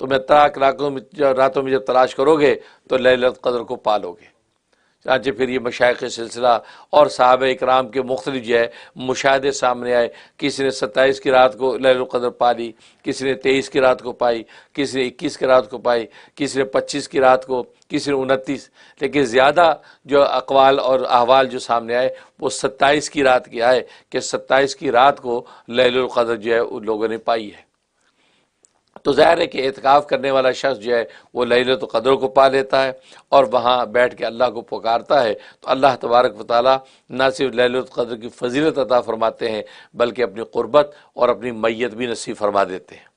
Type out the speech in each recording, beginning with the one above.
تو میں تلاک راتوں میں جب تلاش کرو گے تو لیلۃ القدر کو پالو گے۔ چنانچہ پھر یہ مشائخ سلسلہ اور صحابہ اکرام کے مختلف جو ہے مشاہدے سامنے آئے، کسی نے 27 کی رات کو لیلۃ القدر پالی، کسی نے 23 کی رات کو پائی، کسی نے 21 کی رات کو پائی، کسی نے 25 کی رات کو، کسی نے 29، لیکن زیادہ جو اقوال اور احوال جو سامنے آئے وہ 27 کی رات کی آئے کہ 27 کی رات کو لیلۃ القدر جو ہے ان لوگوں نے پائی ہے۔ تو ظاہر ہے کہ اعتکاف کرنے والا شخص جو ہے وہ لیلۃ القدر کو پا لیتا ہے اور وہاں بیٹھ کے اللہ کو پکارتا ہے، تو اللہ تبارک و تعالیٰ نہ صرف لیلۃ القدر کی فضیلت عطا فرماتے ہیں بلکہ اپنی قربت اور اپنی میت بھی نصیب فرما دیتے ہیں۔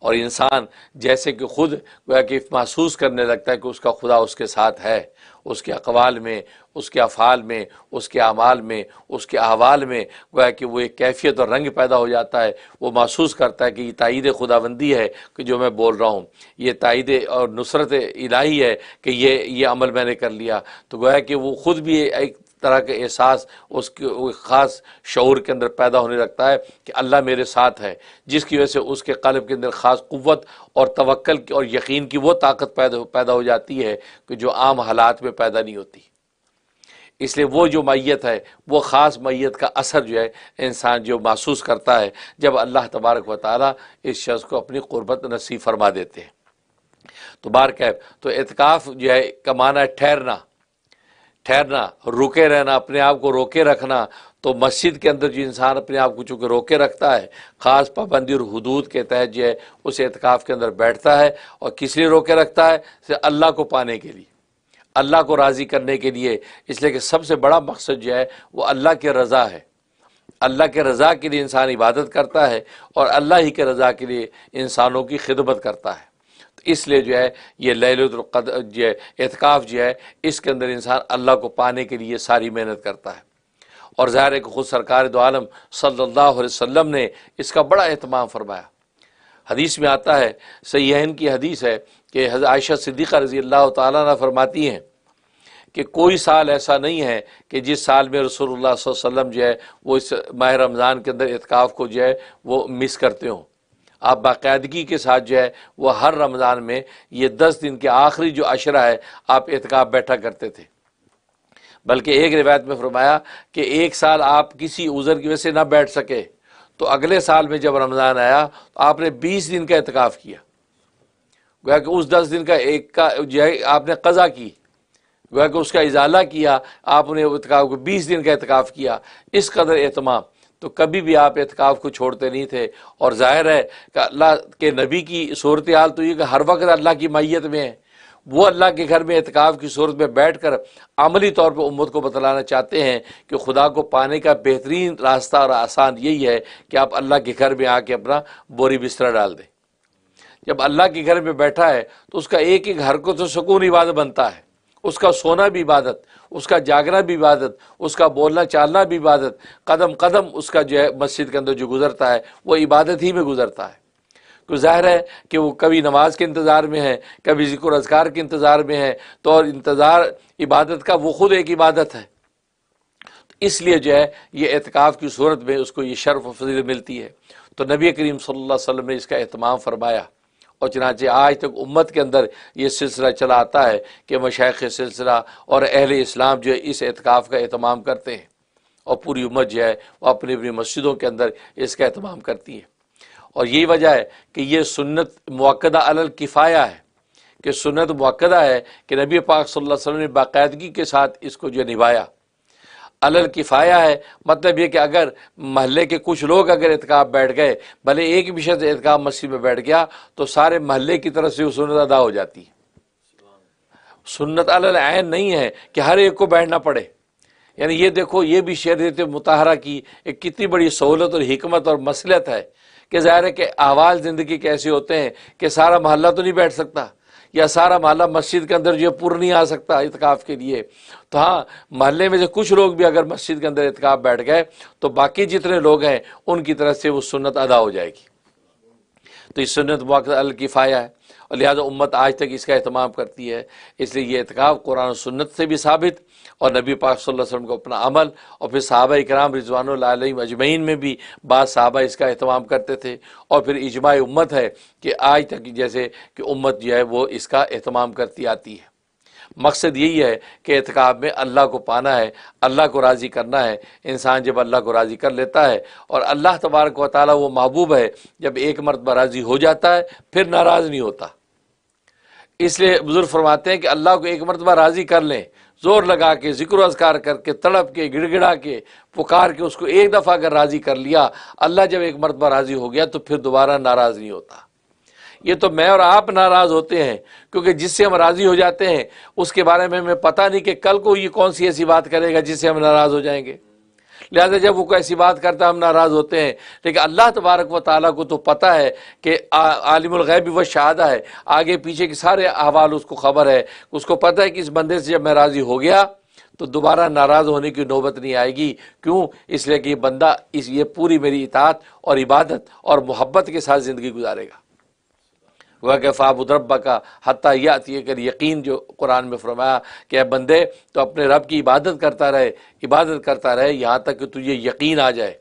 اور انسان جیسے کہ خود گویا کہ محسوس کرنے لگتا ہے کہ اس کا خدا اس کے ساتھ ہے، اس کے اقوال میں، اس کے افعال میں، اس کے اعمال میں، اس کے احوال میں گویا کہ وہ ایک کیفیت اور رنگ پیدا ہو جاتا ہے۔ وہ محسوس کرتا ہے کہ یہ تائید خداوندی ہے کہ جو میں بول رہا ہوں، یہ تائید اور نصرت الہی ہے کہ یہ عمل میں نے کر لیا۔ تو گویا کہ وہ خود بھی ایک طرح کا احساس اس کے خاص شعور کے اندر پیدا ہونے لگتا ہے کہ اللہ میرے ساتھ ہے، جس کی وجہ سے اس کے قلب کے اندر خاص قوت اور توکل کی اور یقین کی وہ طاقت پیدا ہو جاتی ہے کہ جو عام حالات میں پیدا نہیں ہوتی۔ اس لیے وہ جو میت ہے، وہ خاص میت کا اثر جو ہے انسان جو محسوس کرتا ہے جب اللہ تبارک و تعالیٰ اس شخص کو اپنی قربت نصیب فرما دیتے ہیں۔ تو بہرکیف تو اعتکاف جو ہے کا معنی ہے ٹھہرنا، رکے رہنا، اپنے آپ کو روکے رکھنا۔ تو مسجد کے اندر جو انسان اپنے آپ کو چونکہ روکے رکھتا ہے، خاص پابندی اور حدود کے تحت جو ہے اس اعتکاف کے اندر بیٹھتا ہے، اور کس لیے روکے رکھتا ہے؟ صرف اللہ کو پانے کے لیے، اللہ کو راضی کرنے کے لیے، اس لیے کہ سب سے بڑا مقصد جو ہے وہ اللہ کی رضا ہے۔ اللہ کے رضا کے لیے انسان عبادت کرتا ہے اور اللہ ہی کے رضا کے لیے انسانوں کی خدمت کرتا ہے۔ تو اس لیے جو ہے یہ لیلۃ القدر جو ہے اعتکاف جو ہے اس کے اندر انسان اللہ کو پانے کے لیے ساری محنت کرتا ہے۔ اور ظاہر ہے کہ خود سرکار دو عالم صلی اللہ علیہ وسلم نے اس کا بڑا اہتمام فرمایا۔ حدیث میں آتا ہے، صحیحین کی حدیث ہے کہ حضرت عائشہ صدیقہ رضی اللہ تعالیٰ عنہ فرماتی ہیں کہ کوئی سال ایسا نہیں ہے کہ جس سال میں رسول اللہ صلی اللہ علیہ وسلم جو ہے وہ اس ماہ رمضان کے اندر اعتکاف کو جو ہے وہ مس کرتے ہوں۔ آپ باقاعدگی کے ساتھ جو ہے وہ ہر رمضان میں یہ 10 دن کے آخری جو عشرہ ہے آپ اعتکاف بیٹھا کرتے تھے۔ بلکہ ایک روایت میں فرمایا کہ ایک سال آپ کسی عذر کی وجہ سے نہ بیٹھ سکے تو اگلے سال میں جب رمضان آیا تو آپ نے 20 دن کا اعتکاف کیا، گویا کہ اس 10 دن کا ایک کا جو ہے آپ نے قضا کی، گویا کہ اس کا ازالہ کیا، آپ نے اعتکاف کو 20 دن کا اعتکاف کیا۔ اس قدر اہتمام، تو کبھی بھی آپ اعتکاف کو چھوڑتے نہیں تھے۔ اور ظاہر ہے کہ اللہ کے نبی کی صورتحال تو یہ کہ ہر وقت اللہ کی معیت میں ہے، وہ اللہ کے گھر میں اعتکاف کی صورت میں بیٹھ کر عملی طور پہ امت کو بتلانا چاہتے ہیں کہ خدا کو پانے کا بہترین راستہ اور آسان یہی ہے کہ آپ اللہ کے گھر میں آ کے اپنا بوری بستر ڈال دیں۔ جب اللہ کے گھر میں بیٹھا ہے تو اس کا ایک ایک حرکت و سکون عبادت بنتا ہے، اس کا سونا بھی عبادت، اس کا جاگنا بھی عبادت، اس کا بولنا چالنا بھی عبادت، قدم قدم اس کا جو ہے مسجد کے اندر جو گزرتا ہے وہ عبادت ہی میں گزرتا ہے۔ تو ظاہر ہے کہ وہ کبھی نماز کے انتظار میں ہے، کبھی ذکر و اذکار کے انتظار میں ہے، تو اور انتظار عبادت کا وہ خود ایک عبادت ہے۔ اس لیے جو ہے یہ اعتکاف کی صورت میں اس کو یہ شرف و فضیلت ملتی ہے۔ تو نبی کریم صلی اللہ علیہ وسلم نے اس کا اہتمام فرمایا، اور چنانچہ آج تک امت کے اندر یہ سلسلہ چلا آتا ہے کہ مشائخ سلسلہ اور اہل اسلام جو ہے اس اعتکاف کا اہتمام کرتے ہیں، اور پوری امت جو ہے وہ اپنی اپنی مسجدوں کے اندر اس کا اہتمام کرتی ہے۔ اور یہی وجہ ہے کہ یہ سنت مؤکدہ علی الکفایہ ہے، کہ سنت مؤکدہ ہے کہ نبی پاک صلی اللہ علیہ وسلم نے باقاعدگی کے ساتھ اس کو جو نبھایا۔ علی الکفایہ ہے مطلب یہ کہ اگر محلے کے کچھ لوگ اگر اعتکاف بیٹھ گئے، بھلے ایک بھی شخص اعتکاف مسجد میں بیٹھ گیا تو سارے محلے کی طرف سے وہ سنت ادا ہو جاتی ہے۔ سنت علی العین نہیں ہے کہ ہر ایک کو بیٹھنا پڑے۔ یعنی یہ دیکھو، یہ بھی شریعت مطہرہ کی ایک کتنی بڑی سہولت اور حکمت اور مصلحت ہے کہ ظاہر ہے کہ احوال زندگی کے ایسے ہوتے ہیں کہ سارا محلہ تو نہیں بیٹھ سکتا، یا سارا محلہ مسجد کے اندر جو ہے پر نہیں آ سکتا اعتکاف کے لیے۔ تو ہاں، محلے میں سے کچھ لوگ بھی اگر مسجد کے اندر اعتکاف بیٹھ گئے تو باقی جتنے لوگ ہیں ان کی طرف سے وہ سنت ادا ہو جائے گی۔ تو یہ سنت مؤکدہ علی الکفایہ ہے۔ اور لہٰذا امت آج تک اس کا اہتمام کرتی ہے۔ اس لیے یہ اعتکاف قرآن و سنت سے بھی ثابت، اور نبی پاک صلی اللہ علیہ وسلم کو اپنا عمل، اور پھر صحابہ اکرام رضوان اللہ علیہم اجمعین میں بھی بعض صحابہ اس کا اہتمام کرتے تھے، اور پھر اجماع امت ہے کہ آج تک جیسے کہ امت جو ہے وہ اس کا اہتمام کرتی آتی ہے۔ مقصد یہی ہے کہ اعتکاف میں اللہ کو پانا ہے، اللہ کو راضی کرنا ہے۔ انسان جب اللہ کو راضی کر لیتا ہے، اور اللہ تبارک و تعالیٰ وہ محبوب ہے، جب ایک مرتبہ راضی ہو جاتا ہے پھر ناراض نہیں ہوتا۔ اس لیے بزرگ فرماتے ہیں کہ اللہ کو ایک مرتبہ راضی کر لیں، زور لگا کے، ذکر و اذکار کر کے، تڑپ کے، گڑ گڑا کے، پکار کے، اس کو ایک دفعہ اگر راضی کر لیا، اللہ جب ایک مرتبہ راضی ہو گیا تو پھر دوبارہ ناراض نہیں ہوتا۔ یہ تو میں اور آپ ناراض ہوتے ہیں، کیونکہ جس سے ہم راضی ہو جاتے ہیں اس کے بارے میں ہمیں پتہ نہیں کہ کل کو یہ کون سی ایسی بات کرے گا جس سے ہم ناراض ہو جائیں گے، لہذا جب وہ کوئی ایسی بات کرتا ہے ہم ناراض ہوتے ہیں۔ لیکن اللہ تبارک و تعالیٰ کو تو پتہ ہے کہ عالم الغیب و شہادہ ہے، آگے پیچھے کے سارے احوال اس کو خبر ہے، اس کو پتہ ہے کہ اس بندے سے جب میں راضی ہو گیا تو دوبارہ ناراض ہونے کی نوبت نہیں آئے گی۔ کیوں؟ اس لیے کہ یہ بندہ یہ پوری میری اطاعت اور عبادت اور محبت کے ساتھ زندگی گزارے گا۔ وَقَ فَاعْبُدْ رَبَّكَ حَتَّىٰ يَأْتِيَكَ الْيَقِينُ، جو قرآن میں فرمایا کہ اے بندے تو اپنے رب کی عبادت کرتا رہے یہاں تک کہ تجھے یقین آ جائے۔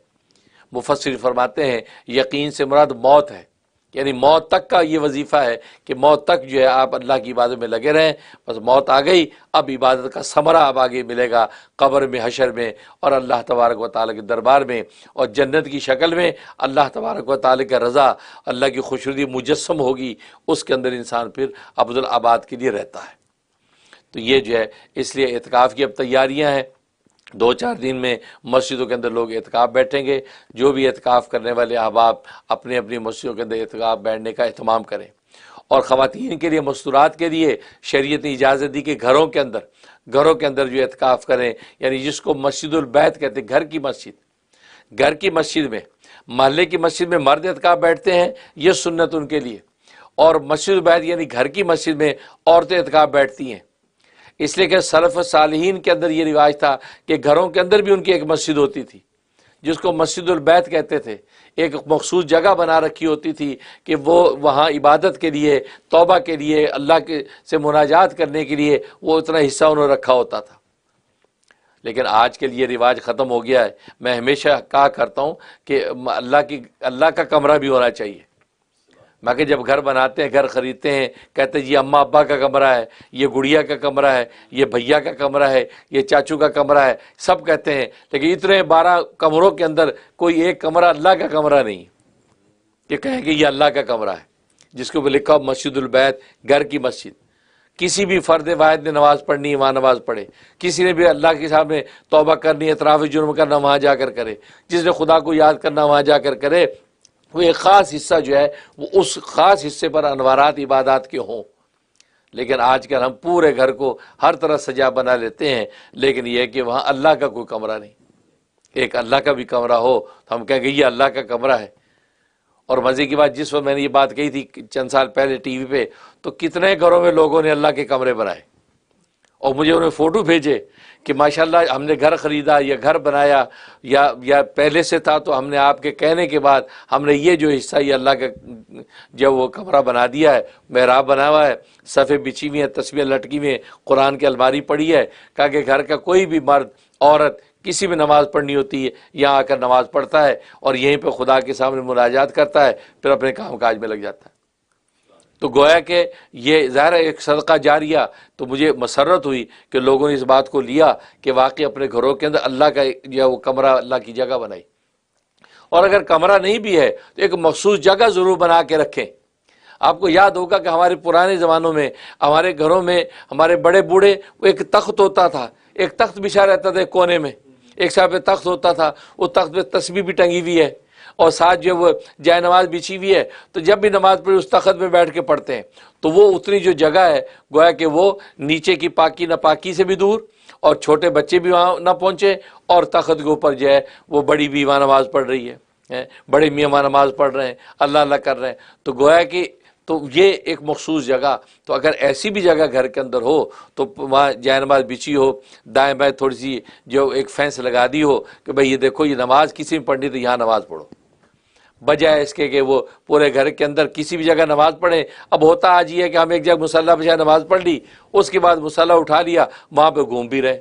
مفسر فرماتے ہیں یقین سے مراد موت ہے، یعنی موت تک کا یہ وظیفہ ہے کہ موت تک جو ہے آپ اللہ کی عبادت میں لگے رہیں۔ بس موت آ گئی، اب عبادت کا ثمرہ اب آگے ملے گا قبر میں، حشر میں، اور اللہ تبارک و تعالیٰ کے دربار میں، اور جنت کی شکل میں اللہ تبارک و تعالیٰ کا رضا، اللہ کی خوشنودی مجسم ہوگی، اس کے اندر انسان پھر ابدالآباد کے لیے رہتا ہے۔ تو یہ جو ہے اس لیے اعتکاف کی اب تیاریاں ہیں۔ 2-4 دن میں مسجدوں کے اندر لوگ اعتکاف بیٹھیں گے۔ جو بھی اعتکاف کرنے والے احباب اپنی اپنی مسجدوں کے اندر اعتکاف بیٹھنے کا اہتمام کریں، اور خواتین کے لیے مستورات کے لیے شریعت نے اجازت دی کہ گھروں کے اندر جو اعتکاف کریں، یعنی جس کو مسجد البیت کہتے ہیں، گھر کی مسجد میں، محلے کی مسجد میں مرد اعتکاف بیٹھتے ہیں، یہ سنت ان کے لیے، اور مسجد البیت یعنی گھر کی مسجد میں عورتیں اعتکاف بیٹھتی ہیں۔ اس لیے کہ سلف صالحین کے اندر یہ رواج تھا کہ گھروں کے اندر بھی ان کی ایک مسجد ہوتی تھی جس کو مسجد البیت کہتے تھے، ایک مخصوص جگہ بنا رکھی ہوتی تھی کہ وہ وہاں عبادت کے لیے، توبہ کے لیے، اللہ کے سے مناجات کرنے کے لیے وہ اتنا حصہ انہوں نے رکھا ہوتا تھا۔ لیکن آج کے لیے رواج ختم ہو گیا ہے۔ میں ہمیشہ کہا کرتا ہوں کہ اللہ کا کمرہ بھی ہونا چاہیے۔ باقی جب گھر بناتے ہیں، گھر خریدتے ہیں، کہتے ہیں یہ اماں ابا کا کمرہ ہے، یہ گڑیا کا کمرہ ہے، یہ بھیا کا کمرہ ہے، یہ چاچو کا کمرہ ہے، سب کہتے ہیں، لیکن اتنے 12 کمروں کے اندر کوئی ایک کمرہ اللہ کا کمرہ نہیں کہ کہیں کہ یہ اللہ کا کمرہ ہے، جس کو بھی لکھا ہو مسجد البیت، گھر کی مسجد۔ کسی بھی فرد واحد نے نماز پڑھنی ہے وہاں نماز پڑھے، کسی نے بھی اللہ کے سامنے توبہ کرنی ہے، اعتراف جرم کرنا وہاں جا کر کرے، جس نے خدا کو یاد کرنا وہاں جا کر کرے۔ وہ ایک خاص حصہ جو ہے وہ اس خاص حصے پر انوارات عبادات کے ہوں۔ لیکن آج کل ہم پورے گھر کو ہر طرح سجا بنا لیتے ہیں، لیکن یہ کہ وہاں اللہ کا کوئی کمرہ نہیں۔ ایک اللہ کا بھی کمرہ ہو تو ہم کہیں گے یہ اللہ کا کمرہ ہے۔ اور مزے کی بات، جس وقت میں نے یہ بات کہی تھی چند سال پہلے ٹی وی پہ، تو کتنے گھروں میں لوگوں نے اللہ کے کمرے بنائے، اور مجھے انہیں فوٹو بھیجے کہ ماشاءاللہ ہم نے گھر خریدا یا گھر بنایا یا پہلے سے تھا تو ہم نے آپ کے کہنے کے بعد ہم نے یہ جو حصہ یہ اللہ کا جو وہ کمرہ بنا دیا ہے، محراب بنا ہوا ہے، صفیں بچھی ہوئی ہیں، تسبیح لٹکی ہوئی ہیں، قرآن کی الماری پڑی ہے۔ کہا کہ گھر کا کوئی بھی مرد عورت کسی بھی نماز پڑھنی ہوتی ہے یہاں آ کر نماز پڑھتا ہے، اور یہیں پہ خدا کے سامنے مناجات کرتا ہے، پھر اپنے کام کاج میں لگ جاتا ہے۔ تو گویا کہ یہ ظاہر ایک صدقہ جاریہ، تو مجھے مسرت ہوئی کہ لوگوں نے اس بات کو لیا کہ واقعی اپنے گھروں کے اندر اللہ کا جو وہ کمرہ، اللہ کی جگہ بنائی۔ اور اگر کمرہ نہیں بھی ہے تو ایک مخصوص جگہ ضرور بنا کے رکھیں۔ آپ کو یاد ہوگا کہ ہمارے پرانے زمانوں میں ہمارے گھروں میں ہمارے بڑے بوڑھے وہ ایک تخت ہوتا تھا، ایک تخت بچھا رہتا تھا ایک کونے میں، ایک صاحب پہ تخت ہوتا تھا، اس تخت پہ تسبیح بھی ٹنگی ہوئی ہے، اور ساتھ جو وہ جائے نماز بچھی ہوئی ہے، تو جب بھی نماز پڑھی اس تخت پہ بیٹھ کے پڑھتے ہیں، تو وہ اتنی جو جگہ ہے گویا کہ وہ نیچے کی پاکی ناپاکی سے بھی دور، اور چھوٹے بچے بھی وہاں نہ پہنچے، اور تخت کے اوپر جو ہے وہ بڑی بھی وہاں نماز پڑھ رہی ہے، بڑے میاں وہاں نماز پڑھ رہے ہیں، اللہ اللہ کر رہے ہیں۔ تو گویا کہ تو یہ ایک مخصوص جگہ، تو اگر ایسی بھی جگہ گھر کے اندر ہو تو وہاں جائے نماز بچھی ہو، دائیں بائیں تھوڑی سی جو ایک فینس لگا دی ہو کہ بھئی یہ دیکھو یہ نماز کسی میں پڑھنی تو یہاں نماز پڑھو۔ بجائے اس کے کہ وہ پورے گھر کے اندر کسی بھی جگہ نماز پڑھیں۔ اب ہوتا آج یہ ہے کہ ہم ایک جگہ مصلی پہ نماز پڑھ لی، اس کے بعد مصلی اٹھا لیا، وہاں پہ گھوم بھی رہے،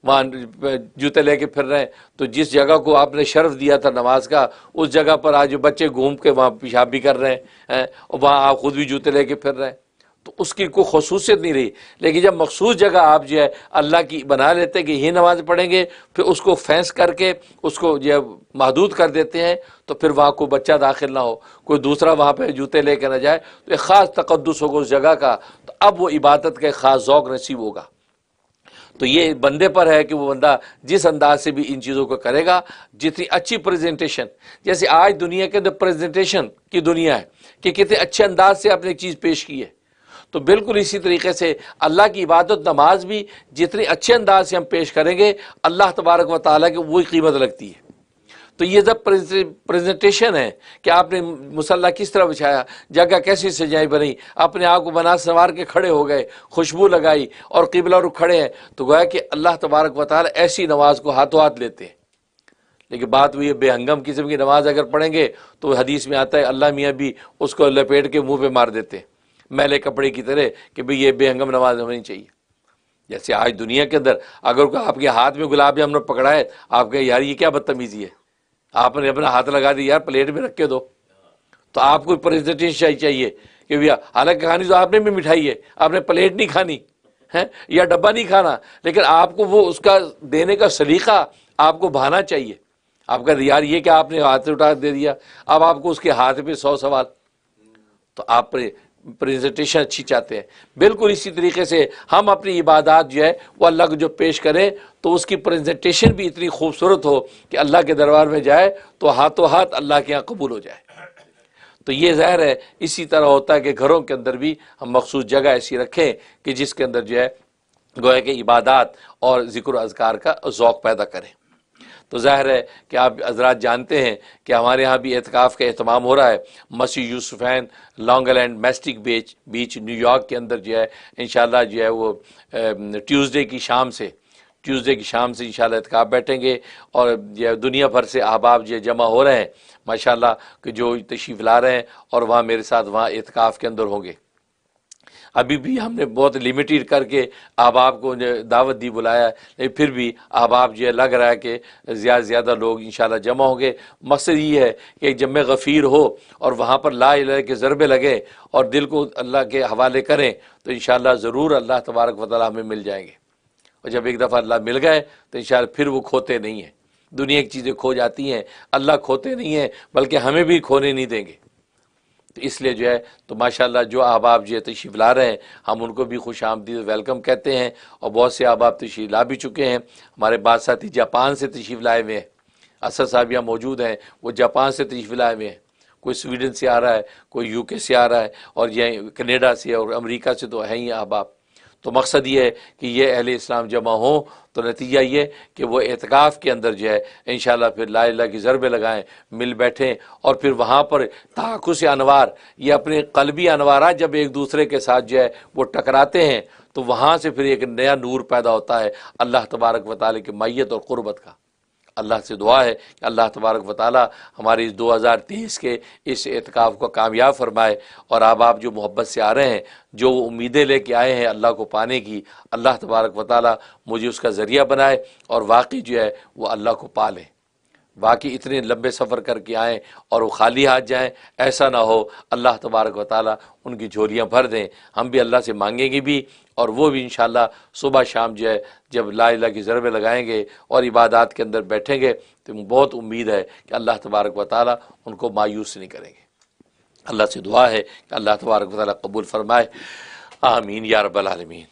وہاں جوتے لے کے پھر رہے ہیں۔ تو جس جگہ کو آپ نے شرف دیا تھا نماز کا، اس جگہ پر آج بچے گھوم کے وہاں پیشاب بھی کر رہے ہیں، اور وہاں آپ خود بھی جوتے لے کے پھر رہے ہیں، تو اس کی کوئی خصوصیت نہیں رہی۔ لیکن جب مخصوص جگہ آپ جو ہے اللہ کی بنا لیتے ہیں کہ یہ نماز پڑھیں گے، پھر اس کو فینس کر کے اس کو جو ہے محدود کر دیتے ہیں، تو پھر وہاں کوئی بچہ داخل نہ ہو، کوئی دوسرا وہاں پہ جوتے لے کے نہ جائے، تو ایک خاص تقدس ہوگا اس جگہ کا، تو اب وہ عبادت کا ایک خاص ذوق نصیب ہوگا۔ تو یہ بندے پر ہے کہ وہ بندہ جس انداز سے بھی ان چیزوں کو کرے گا، جتنی اچھی پریزنٹیشن، جیسے آج دنیا کے اندر پریزنٹیشن کی دنیا ہے کہ کتنے اچھے انداز سے آپ نے ایک چیز پیش کی ہے، تو بالکل اسی طریقے سے اللہ کی عبادت نماز بھی جتنی اچھے انداز سے ہم پیش کریں گے، اللہ تبارک و تعالیٰ کی وہی قیمت لگتی ہے۔ تو یہ جب پریزنٹیشن ہے کہ آپ نے مصلی کس طرح بچھایا، جگہ کیسی سجائی بنی، اپنے آپ کو بنا سنوار کے کھڑے ہو گئے، خوشبو لگائی اور قبلہ رخ کھڑے ہیں، تو گویا کہ اللہ تبارک و تعالیٰ ایسی نماز کو ہاتھوں ہاتھ لیتے ہیں۔ لیکن بات وہ یہ بے ہنگم قسم کی نماز اگر پڑھیں گے تو حدیث میں آتا ہے اللہ میاں بھی اس کو لپیٹ کے منہ پہ مار دیتے ہیں میلے کپڑے کی طرح کہ بھئی یہ بے ہنگم نماز ہونی چاہیے۔ جیسے آج دنیا کے اندر اگر کوئی آپ کے ہاتھ میں گلاب جامن پکڑا ہے، آپ کہیں یار یہ کیا بدتمیزی ہے، آپ نے اپنا ہاتھ لگا دی، یار پلیٹ میں رکھ کے دو، تو آپ کو پریزنٹیشن چاہیے کہ بھیا حالانکہ کھانی تو آپ نے بھی مٹھائی ہے، آپ نے پلیٹ نہیں کھانی ہے یا ڈبہ نہیں کھانا، لیکن آپ کو وہ اس کا دینے کا سلیقہ آپ کو بھانا چاہیے۔ آپ کا یار یہ کیا آپ نے ہاتھ سے اٹھا دے دیا، اب آپ کو اس کے ہاتھ پہ 100 سوال، تو آپ پریزنٹیشن اچھی چاہتے ہیں۔ بالکل اسی طریقے سے ہم اپنی عبادات جو ہے وہ اللہ کو جو پیش کریں تو اس کی پریزنٹیشن بھی اتنی خوبصورت ہو کہ اللہ کے دربار میں جائے تو ہاتھوں ہاتھ اللہ کے یہاں قبول ہو جائے۔ تو یہ ظاہر ہے اسی طرح ہوتا ہے کہ گھروں کے اندر بھی ہم مخصوص جگہ ایسی رکھیں کہ جس کے اندر جو ہے گویا کہ عبادات اور ذکر و اذکار کا ذوق پیدا کریں۔ تو ظاہر ہے کہ آپ حضرات جانتے ہیں کہ ہمارے ہاں بھی اعتکاف کا اہتمام ہو رہا ہے۔ مسجد یوسفین لانگ آئلینڈ میسٹک بیچ نیو یارک کے اندر جو ہے انشاءاللہ جو ہے وہ ٹیوزڈے کی شام سے انشاءاللہ اعتکاف بیٹھیں گے، اور دنیا بھر سے احباب جو جمع ہو رہے ہیں ماشاءاللہ کہ جو تشریف لا رہے ہیں، اور وہاں میرے ساتھ وہاں اعتکاف کے اندر ہوں گے۔ ابھی بھی ہم نے بہت لمیٹیڈ کر کے احباب کو دعوت دی، بلایا ہے، لیکن پھر بھی احباب جو ہے لگ رہا ہے کہ زیادہ سے زیادہ لوگ انشاءاللہ جمع ہوں گے۔ مقصد یہ ہے کہ ایک جمع غفیر ہو اور وہاں پر لا الہ کے ضربے لگیں اور دل کو اللہ کے حوالے کریں، تو انشاءاللہ ضرور اللہ تبارک و تعالیٰ ہمیں مل جائیں گے۔ اور جب ایک دفعہ اللہ مل گئے تو انشاءاللہ پھر وہ کھوتے نہیں ہیں۔ دنیا کی چیزیں کھو جاتی ہیں، اللہ کھوتے نہیں ہیں، بلکہ ہمیں بھی کھونے نہیں دیں گے۔ تو اس لیے جو ہے تو ماشاءاللہ جو احباب جو ہے تشریف لا رہے ہیں ہم ان کو بھی خوش آمدید ویلکم کہتے ہیں، اور بہت سے احباب تشریف لا بھی چکے ہیں۔ ہمارے بعض ساتھی جاپان سے تشریف لائے ہوئے ہیں، اسد صاحب یہاں موجود ہیں، وہ جاپان سے تشریف لائے ہوئے ہیں، کوئی سویڈن سے آ رہا ہے، کوئی یو کے سے آ رہا ہے، اور یہ کینیڈا سے اور امریکہ سے تو ہیں ہی احباب۔ تو مقصد یہ ہے کہ یہ اہل اسلام جمع ہوں تو نتیجہ یہ کہ وہ اعتکاف کے اندر جو ہے انشاءاللہ پھر لا الہ کی ضربے لگائیں، مل بیٹھیں، اور پھر وہاں پر تعاکس انوار، یہ اپنے قلبی انوارات جب ایک دوسرے کے ساتھ جو ہے وہ ٹکراتے ہیں تو وہاں سے پھر ایک نیا نور پیدا ہوتا ہے اللہ تبارک و تعالیٰ کی معیت اور قربت کا۔ اللہ سے دعا ہے کہ اللہ تبارک و تعالیٰ ہماری اس 2023 کے اس اعتکاف کو کامیاب فرمائے، اور آپ جو محبت سے آ رہے ہیں، جو وہ امیدیں لے کے آئے ہیں اللہ کو پانے کی، اللہ تبارک و تعالیٰ مجھے اس کا ذریعہ بنائے اور واقعی جو ہے وہ اللہ کو پا لیں۔ باقی اتنے لمبے سفر کر کے آئیں اور وہ خالی ہاتھ جائیں، ایسا نہ ہو۔ اللہ تبارک و تعالیٰ ان کی جھولیاں بھر دیں، ہم بھی اللہ سے مانگیں گے بھی، اور وہ بھی انشاءاللہ صبح شام جو ہے جب لا الہ کی ضربے لگائیں گے اور عبادات کے اندر بیٹھیں گے تو بہت امید ہے کہ اللہ تبارک و تعالیٰ ان کو مایوس نہیں کریں گے۔ اللہ سے دعا ہے کہ اللہ تبارک و تعالیٰ قبول فرمائے، آمین یا رب العالمین۔